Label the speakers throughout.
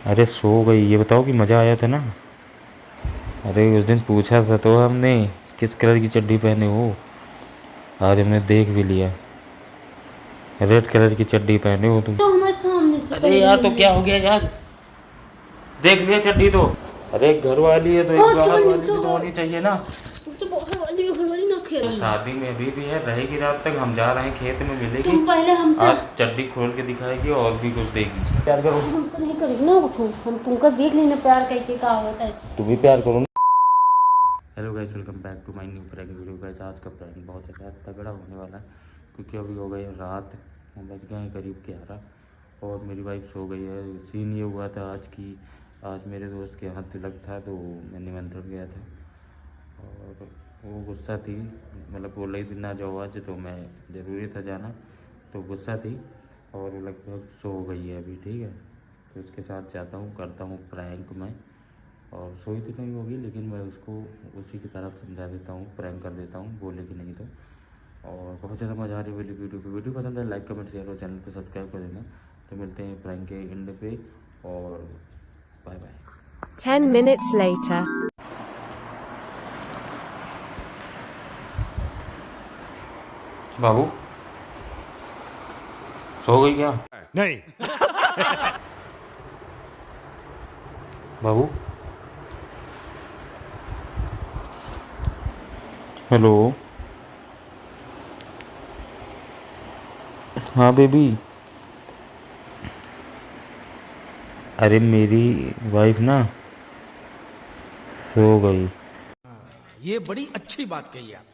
Speaker 1: अरे सो गई। ये बताओ कि मज़ा आया था ना। अरे उस दिन पूछा था तो हमने किस कलर की चड्डी पहने हो। आज हमने देख भी लिया, रेड कलर की चड्डी पहने हो तुम।
Speaker 2: तो हमारे सामने से
Speaker 1: अरे
Speaker 2: पहले
Speaker 1: यार तो
Speaker 2: हमने
Speaker 1: क्या हो गया यार, देख लिया चड्डी तो। अरे घर वाली है तो एक
Speaker 2: आज के
Speaker 1: बाहर
Speaker 2: बनी
Speaker 1: वाली
Speaker 2: तो
Speaker 1: भी तो होनी चाहिए ना।
Speaker 2: तो घर वाली ना खेल।
Speaker 1: शादी में अभी भी है, रहेगी रात तक। हम जा रहे हैं, खेत में मिलेगी।
Speaker 2: तुम पहले हमसे
Speaker 1: आज चड्डी खोल के दिखाएगी और भी कुछ देगी। प्यार करो।
Speaker 2: हमको नहीं करेगी ना कुछ। हम तुमका देख लेना प्यार करके का होता है।
Speaker 1: तुम भी प्यार करो ना। Hello guys, welcome back to my new prank video. Guys आज का प्रैंक बहुत ज़्यादा तगड़ा होने वाला है, क्योंकि अभी हो गई रात, बज गए हैं करीब 11 और मेरी वाइफ सो गई है। सीन ये हुआ था आज की, आज मेरे दोस्त के यहाँ तिलक था तो मैं निमंत्रण गया था और वो गुस्सा थी, मतलब बोल रही थी ना जाओ आज, तो मैं ज़रूरी था जाना तो गुस्सा थी और वो लगभग सो गई है अभी। ठीक है, तो उसके साथ जाता हूँ, करता हूँ प्रैंक में। और सोई तो नहीं होगी लेकिन मैं उसको उसी की तरह समझा देता हूँ, प्रैंक कर देता हूँ, बोलेगी नहीं तो। और बहुत ज़्यादा मज़ा आ रही है वाली वीडियो पसंद है लाइक कमेंट शेयर और चैनल को सब्सक्राइब कर देना। तो मिलते हैं प्रैंक के एंड पे और बाय बाय।
Speaker 3: 10 minutes later.
Speaker 1: बाबू सो गई क्या?
Speaker 4: नहीं।
Speaker 1: बाबू हेलो। हाँ बेबी। अरे मेरी वाइफ ना सो गई।
Speaker 4: ये बड़ी अच्छी बात कही आप।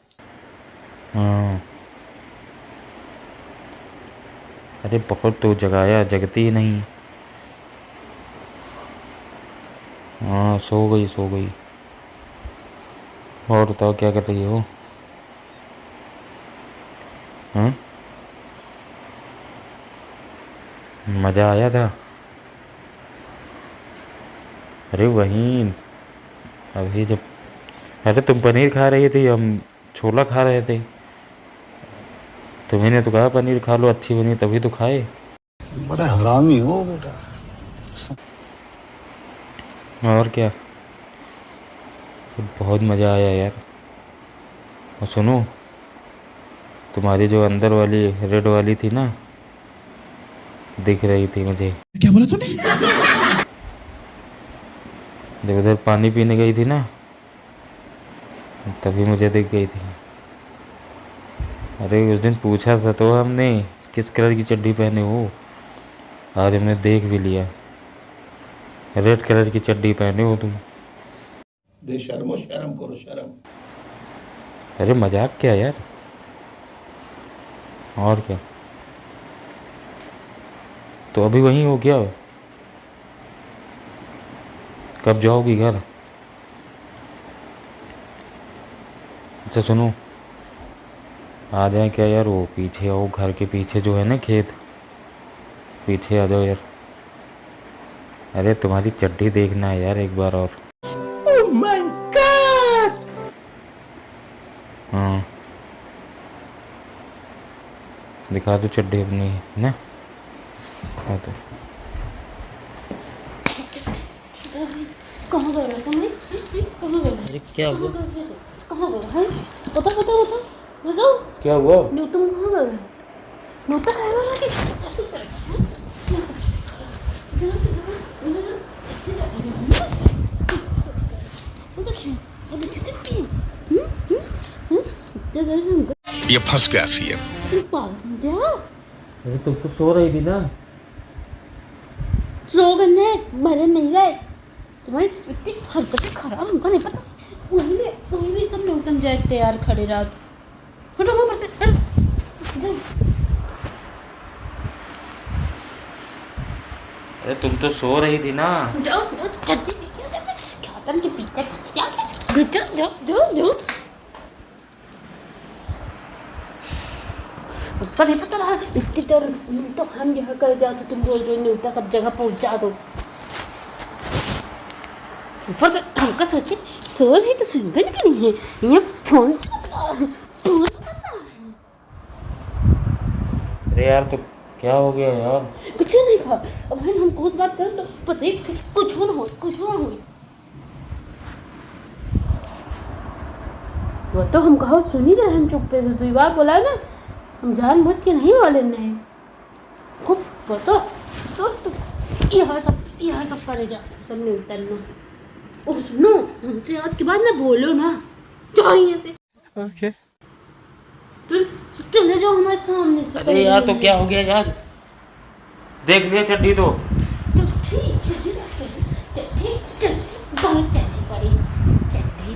Speaker 1: हाँ, अरे बहुत तो जगाया, जगती ही नहीं। हाँ सो गई सो गई। और बताओ क्या कर रही हो? हाँ, मज़ा आया था? अरे वहीं अभी जब, अरे तुम पनीर खा रही थी, हम छोला खा रहे थे। तुम्हें ने तो कहा पनीर खा लो, अच्छी बनी तभी तो खाए।
Speaker 5: बड़ा हरामी हो बेटा।
Speaker 1: और क्या, बहुत मज़ा आया यार। और सुनो, तुम्हारी जो अंदर वाली रेड वाली थी ना, दिख रही थी मुझे।
Speaker 4: क्या बोला तूने?
Speaker 1: जब उधर पानी पीने गई थी ना, तभी मुझे दिख गई थी। अरे उस दिन पूछा था तो हमने किस कलर की चड्डी पहने हो। आज हमने देख भी लिया, रेड कलर की चड्डी पहने हो तुम।
Speaker 5: बेशर्मो, शर्म करो शर्म।
Speaker 1: अरे मजाक क्या यार, और क्या। तो अभी वहीं हो क्या? कब जाओगी घर? अच्छा सुनो, आ जाए क्या यार? वो पीछे आओ, घर के पीछे जो है ना खेत, पीछे आ जाओ यार। अरे तुम्हारी चड्डी देखना है यार एक बार और।
Speaker 4: Oh my God!
Speaker 1: हाँ दिखा दो चड्डी अपनी ना। हाँ तो
Speaker 2: कहाँ गए हो तुमने? कहाँ गए?
Speaker 1: अरे क्या हुआ?
Speaker 2: कहाँ गए हैं? बताओ बताओ बताओ बताओ।
Speaker 1: क्या हुआ?
Speaker 2: नो तुम कहाँ गए? नो तो खाना लगे ऐसे कर।
Speaker 5: ये फंस गया सी है।
Speaker 2: तुम पागल समझा?
Speaker 1: अरे तुम तो सो रही थी ना।
Speaker 2: सो गए भरे नहीं गए। तुम्हारी इतनी हरकतें खराब, हमको नहीं पता। पहले सब लोग तुम जाए तैयार खड़े रात। हटो वहाँ पर से, हटो।
Speaker 1: अरे तुम तो सो रही थी ना।
Speaker 2: जाओ जाओ जल्दी क्या तुम के पीछे क्या जाओ जाओ जाओ जाओ। ऊपर नहीं पता रहा इतनी देर तो हम यहाँ कर जाओ तो तुम रोज रोज न्यूता सब जगह पहुँचा दो। ऊपर से हमका सोचे सो रही तो सुनकर नहीं है ये फोन फोन।
Speaker 1: अरे यार तो क्या हो गया यार?
Speaker 2: कुछ नहीं अब बहन हम कुछ बात करें तो पता ही कुछ हो ना हो, कुछ हो ना हो। वो तो हम कहो सुनी दे, हम चुप पे 2 बार बोला है ना, हम जानबूझ के नहीं बोले नहीं। खूब पता दोस्त यहाँ सब करे जा, सब नहीं उतरना। और सुनो, हमसे आज के बाद ना बोलो ना, चाहिए थे
Speaker 4: ओके
Speaker 2: तो चले जाओ हमारे सामने से।
Speaker 1: अरे यार तो क्या हो गया यार, देख लिया चड्डी तो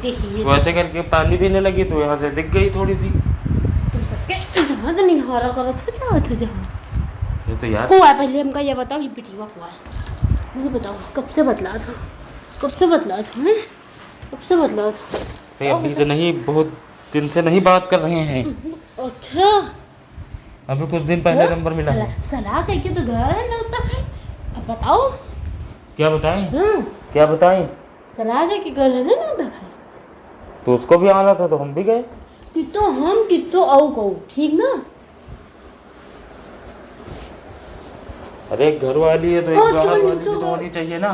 Speaker 2: देखिए
Speaker 1: वैसे करके पानी पीने लगी तो यहाँ से दिख गई थोड़ी सी।
Speaker 2: तुम सबके जहाँ तो नहीं हारा करो तो जाओ तो जाओ।
Speaker 1: ये तो यार
Speaker 2: कुआ पहले हमका ये बताओ, ये पिटीवा कुआ है, मुझे बताओ कब से बदला था, कब से बदला था, हैं कब से बदला था?
Speaker 1: अरे अभी से नहीं, बहुत दिन से नहीं बात कर रहे हैं।
Speaker 2: अच्छा
Speaker 1: अभी कुछ दिन पहले नंबर मिला है।
Speaker 2: सलाह करके तो घर है ना उतना है, अब बताओ
Speaker 1: क्या बताएं?
Speaker 2: हाँ
Speaker 1: क्या बताएं?
Speaker 2: सलाह करके घर है ना उतना है,
Speaker 1: तो उसको भी आना था तो हम भी गए।
Speaker 2: कितो हम कितो आओ कहो, ठीक ना?
Speaker 1: अरे घर वाली है तो एक
Speaker 2: और
Speaker 1: बाहर
Speaker 2: तो
Speaker 1: वाली भी
Speaker 2: तो-
Speaker 1: तो होनी चाहिए ना।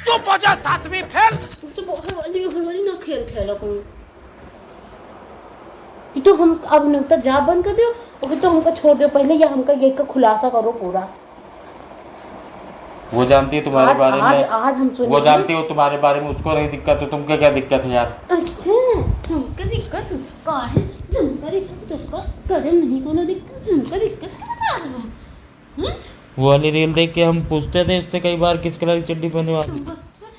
Speaker 4: चुप हो जा, सातवीं फेल।
Speaker 2: तो घर वाली ना खेला करो कि तो हम अब नुकता जा बंद कर दो और कि तो हमको छोड़ दो पहले, या हमका ये का खुलासा करो पूरा।
Speaker 1: वो जानती है तुम्हारे
Speaker 2: आज
Speaker 1: बारे
Speaker 2: आज
Speaker 1: में,
Speaker 2: आज हम सुने
Speaker 1: वो जानती हो तुम्हारे बारे में, उसको नहीं दिक्कत तो तुमको क्या दिक्कत है यार?
Speaker 2: अच्छा हमका दिक्कत का है, तुमका दिक्कत तुमका करे नहीं कोनो दिक्कत, तुमका दिक्कत से बता रहा हूं।
Speaker 1: वो वाली रील देख के हम पूछते थे इससे कई बार किस कलर की चड्डी पहने वाली,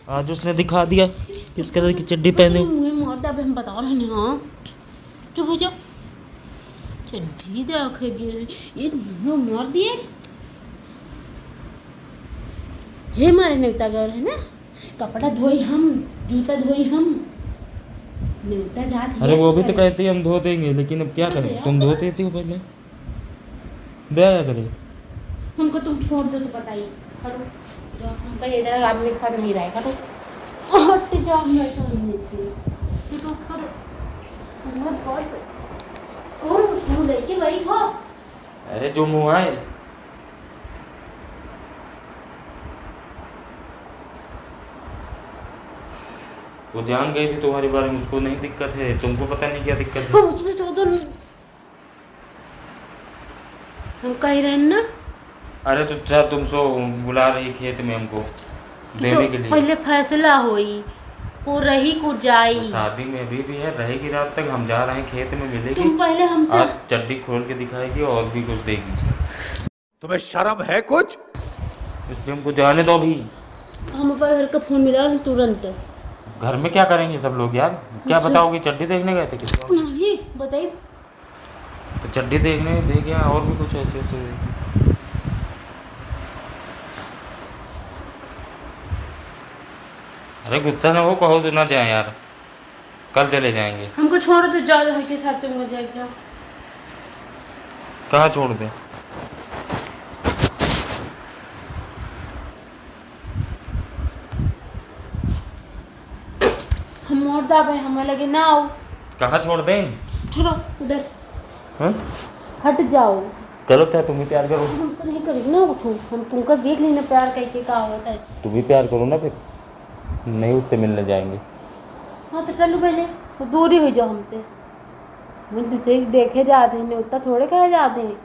Speaker 1: आज उसने दिखा दिया किस कलर की चड्डी पहने।
Speaker 2: मुझे मार दे, हम बता रहे हैं। हाँ चुप हो जाओ, चड्डी देखे गिर ये मुंह मार दिए। ये हमारे नेवता घर है ना, कपड़ा धोई हम, जूता धोई हम, नेवता जात।
Speaker 1: अरे वो भी तो कहती है हम धो देंगे, लेकिन अब क्या करें, तुम धो देती हो पहले, दे आया करे।
Speaker 2: हमको तुम छोड़ दो तो बताइए, हटो जो हमका इधर आदमी के साथ नहीं रहेगा, हटो हट जाओ मेरे सामने से, हटो हटो मत बोल कौन मुंह लेके बैठो।
Speaker 1: अरे जो मुँह आए। वो जान गई थी तुम्हारे बारे में, उसको नहीं दिक्कत है, तुमको पता नहीं क्या दिक्कत है।
Speaker 2: मुझसे छोड़ दो, हम कह रहे हैं ना।
Speaker 1: अरे तो क्या तुम सो बुला रही खेत में हमको देने के लिए?
Speaker 2: पहले फैसला होई, को रही को जाई।
Speaker 1: शादी में अभी भी है, रहेगी रात तक, हम जा रहे हैं खेत में मिलेगी।
Speaker 2: तुम पहले हमसे
Speaker 1: आज चड्डी खोल के दिखाएगी और भी कुछ देगी,
Speaker 4: तुम्हें शर्म है कुछ?
Speaker 1: इसलिए हमको जाने दो अभी।
Speaker 2: हम पर घर का फोन मिला तुरंत।
Speaker 1: घर में क्या करेंगे सब लोग यार, क्या बताओगे? चड्डी देखने गए थे किसी और?
Speaker 2: नहीं बताइए,
Speaker 1: तो चड्डी देखने दे गया, और भी कुछ ऐसे ऐसे। अरे गुस्सा ना हो, कहो तो ना जाए यार, कल चले जाएंगे।
Speaker 2: हमको छोड़ दो, जाओ भाई के साथ तुम जाओ।
Speaker 1: कहाँ छोड़ दे?
Speaker 2: हम मोड़ दा भाई, हमें लगे ना आओ,
Speaker 1: कहाँ छोड़ दें?
Speaker 2: छोड़ो उधर,
Speaker 1: हाँ?
Speaker 2: हट जाओ।
Speaker 1: चलो क्या तुम भी प्यार करो,
Speaker 2: हमको नहीं करेगी ना कुछ, हम तुमका देख लेना प्यार करके का होता है।
Speaker 1: तुम भी प्यार करो ना, फिर नहीं उससे मिलने जाएंगे।
Speaker 2: हाँ तो चलो पहले तो दूरी हो जाओ हमसे, हम दूसरे देखे जाते हैं, उतना थोड़े कहे जाते हैं।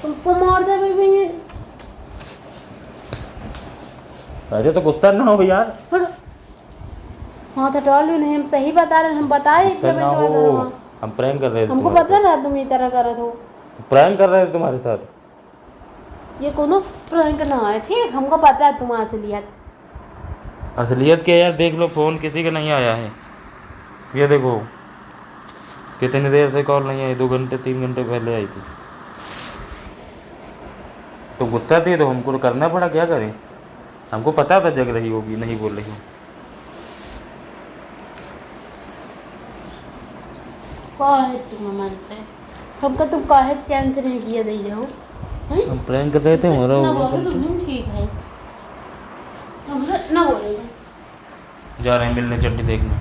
Speaker 2: तुमको मार दे बेबी।
Speaker 1: अरे तो गुस्सा ना हो यार।
Speaker 2: हाँ तो टॉल नहीं, हम सही बता रहे हैं, हम बताए
Speaker 1: गुस्सा ना हो, हम प्रैंक कर रहे थे।
Speaker 2: हमको
Speaker 1: तुम्हारे
Speaker 2: पता ना तुम ये तरह कर रहे हो,
Speaker 1: साथ। प्रैंक कर रहे थे तुम्हारे साथ।
Speaker 2: ये कोनो प्रैंक ना है, ठीक? हमको पता है तुम असलियत।
Speaker 1: असलियत क्या यार, देख लो फोन किसी का नहीं आया है, ये देखो कितनी देर से कॉल नहीं आई, 2 घंटे 3 घंटे पहले आई थी। तो गुस्सा थी तो हमको करना पड़ा, क्या करें, हमको पता था जग रही होगी, नहीं बोल रही हो।
Speaker 2: काहे तुम हमारे से, हमको तुम काहे चैन से नहीं किया दे रहे हो?
Speaker 1: हम प्रैंक कर रहे थे, हमारा
Speaker 2: ना
Speaker 1: वो
Speaker 2: बोलो तुम, ठीक है, हम ना बोलेंगे।
Speaker 1: जा रहे हैं मिलने चड्डी देखने।